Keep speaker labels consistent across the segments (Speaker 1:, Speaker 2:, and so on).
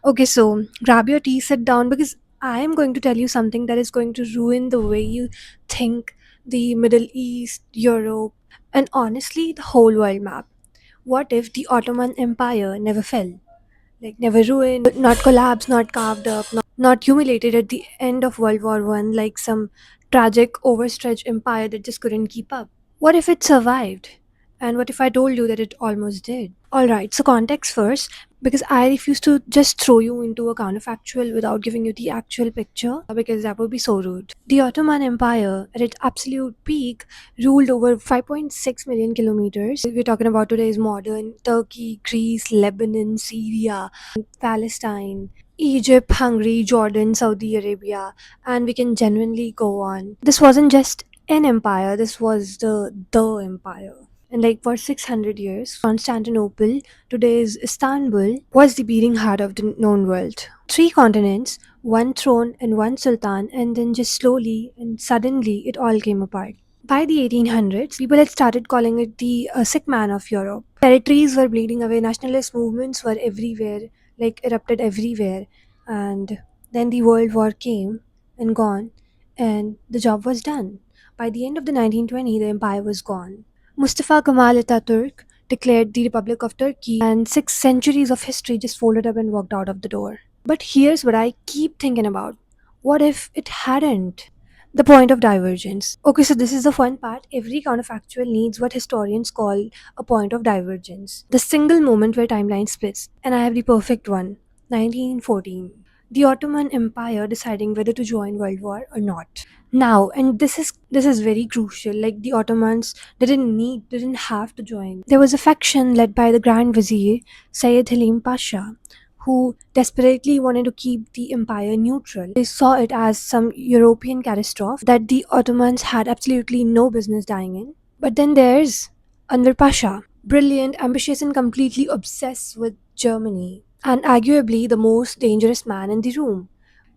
Speaker 1: Okay, so grab your tea, sit down because I am going to tell you something that is going to ruin the way you think the Middle East, Europe, and honestly, the whole world map. What if the Ottoman Empire never fell? Like, never ruined, not collapsed, not carved up, not humiliated at the end of World War One like some tragic, overstretched empire that just couldn't keep up? What if it survived? And what if I told you that it almost did? Alright, so context first, because I refuse to just throw you into a counterfactual without giving you the actual picture, because that would be so rude. The Ottoman Empire, at its absolute peak, ruled over 5.6 million kilometers. We're talking about today's modern Turkey, Greece, Lebanon, Syria, Palestine, Egypt, Hungary, Jordan, Saudi Arabia, and we can genuinely go on. This wasn't just an empire, this was the empire. And like for 600 years, Constantinople, today's Istanbul, was the beating heart of the known world. Three continents, one throne, and one sultan, and then just slowly and suddenly it all came apart. By the 1800s, people had started calling it the sick man of Europe. Territories were bleeding away, nationalist movements were everywhere, like erupted everywhere, and then the World War came and gone, and the job was done. By the end of the 1920s, the empire was gone. Mustafa Kemal Ataturk declared the Republic of Turkey, and 6 centuries of history just folded up and walked out of the door. But here's what I keep thinking about: what if it hadn't? The point of divergence. Okay, so this is the fun part. Every counterfactual needs what historians call a point of divergence. The single moment where timeline splits. And I have the perfect one. 1914. The Ottoman Empire deciding whether to join World War or not. Now, and this is very crucial. Like the Ottomans didn't have to join. There was a faction led by the Grand Vizier Sayyid Halim Pasha, who desperately wanted to keep the empire neutral. They saw it as some European catastrophe that the Ottomans had absolutely no business dying in. But then there's Anwar Pasha, brilliant, ambitious, and completely obsessed with Germany, and arguably the most dangerous man in the room.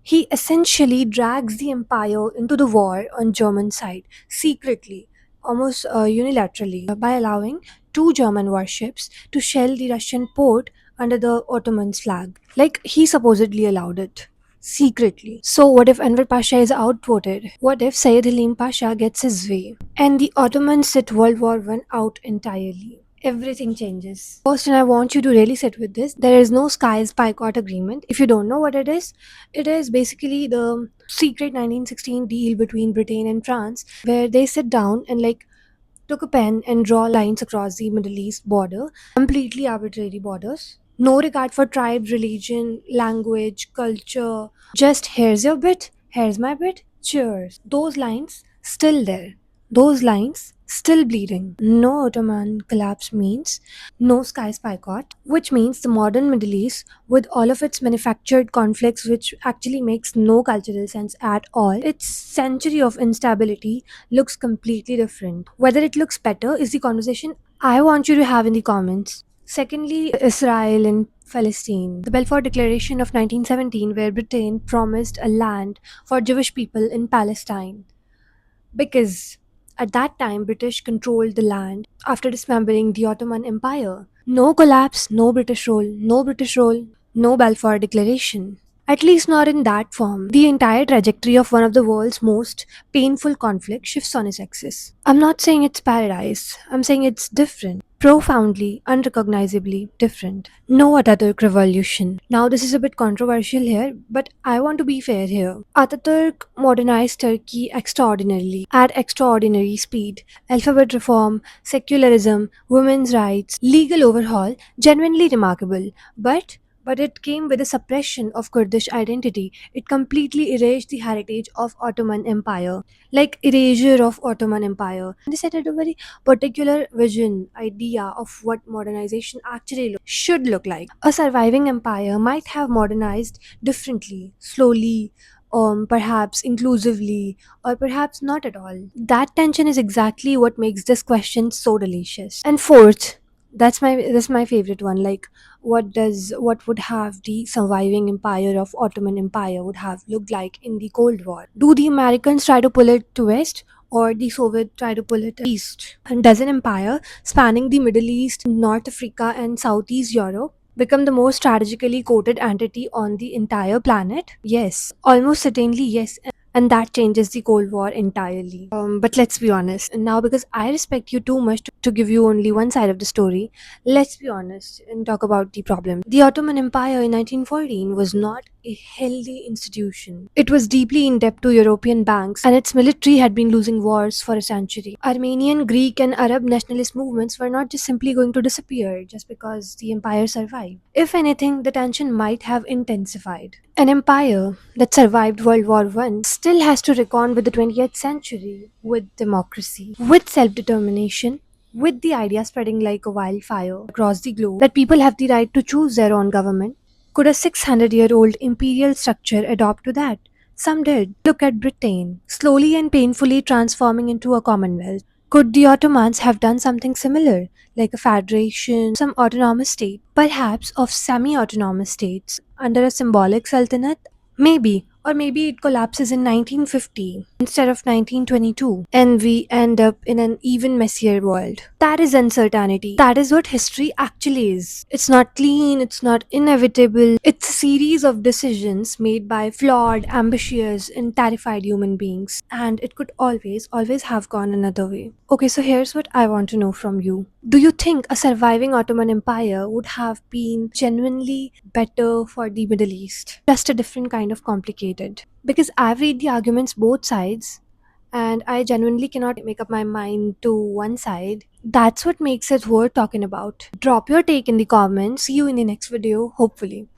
Speaker 1: He essentially drags the empire into the war on German side secretly, almost unilaterally, by allowing two German warships to shell the Russian port under the Ottoman's flag. Like he supposedly allowed it secretly. So what if Enver Pasha is outvoted? What if Sayyid Halim Pasha gets his way and the Ottomans sit World War One out entirely? Everything changes. First, and I want you to really sit with this, there is no Skies Picot Agreement. If you don't know what it is basically the secret 1916 deal between Britain and France, where they sit down and like took a pen and draw lines across the Middle East border, completely arbitrary borders. No regard for tribe, religion, language, culture. Just here's your bit, here's my bit, cheers. Those lines still there. Those lines still bleeding. No Ottoman collapse means no sky spycott, which means the modern Middle East, with all of its manufactured conflicts, which actually makes no cultural sense at all, its century of instability looks completely different. Whether it looks better is the conversation I want you to have in the comments. Secondly, Israel and Palestine. The Balfour Declaration of 1917, where Britain promised a land for Jewish people in Palestine. Because at that time, British controlled the land after dismembering the Ottoman Empire. No collapse, no British role, no British role, no Balfour Declaration. At least not in that form. The entire trajectory of one of the world's most painful conflicts shifts on its axis. I'm not saying it's paradise, I'm saying it's different. Profoundly, unrecognizably different. No Ataturk revolution. Now, this is a bit controversial here, but I want to be fair here. Ataturk modernized Turkey extraordinarily, at extraordinary speed. Alphabet reform, secularism, women's rights, legal overhaul, genuinely remarkable. But it came with a suppression of Kurdish identity. It completely erased the heritage of Ottoman Empire, like erasure of Ottoman Empire. They set a very particular vision, idea of what modernization actually should look like. A surviving empire might have modernized differently, slowly, perhaps inclusively, or perhaps not at all. That tension is exactly what makes this question so delicious. And fourth, that's my favorite one. Like, what would have the surviving empire of Ottoman Empire would have looked like in the Cold War? Do the Americans try to pull it to west, or the Soviet try to pull it east? And does an empire spanning the Middle East, North Africa, and Southeast Europe become the most strategically coded entity on the entire planet? Yes, almost certainly yes. And that changes the Cold War entirely. But let's be honest. Now, because I respect you too much to give you only one side of the story, let's be honest and talk about the problem. The Ottoman Empire in 1914 was not a healthy institution. It was deeply in debt to European banks, and its military had been losing wars for a century. Armenian, Greek, and Arab nationalist movements were not just simply going to disappear just because the empire survived. If anything, the tension might have intensified. An empire that survived World War I still has to reckon with the 20th century, with democracy, with self determination, with the idea spreading like a wildfire across the globe that people have the right to choose their own government. Could a 600-year-old imperial structure adopt to that? Some did. Look at Britain, slowly and painfully transforming into a commonwealth. Could the Ottomans have done something similar, like a federation, some autonomous state, perhaps of semi autonomous states, under a symbolic sultanate? Maybe. Or maybe it collapses in 1950 instead of 1922, and we end up in an even messier world. That is uncertainty. That is what history actually is. It's not clean, it's not inevitable. It's a series of decisions made by flawed, ambitious, and terrified human beings. And it could always, always have gone another way. Okay, so here's what I want to know from you. Do you think a surviving Ottoman Empire would have been genuinely better for the Middle East? Just a different kind of complicated. Because I've read the arguments both sides and I genuinely cannot make up my mind to one side. That's what makes it worth talking about. Drop your take in the comments. See you in the next video, hopefully.